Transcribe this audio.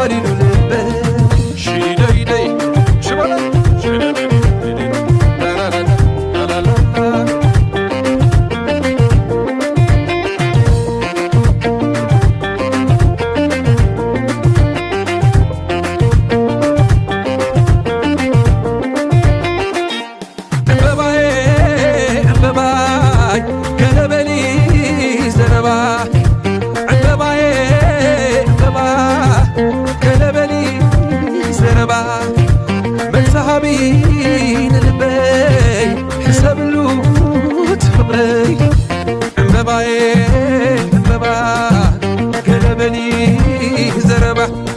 ጓሪኑ ልበ ሽደይደይ ሽበላ متسحبين البي حسب اللوت فقري امباباي امبابا قلبني زربه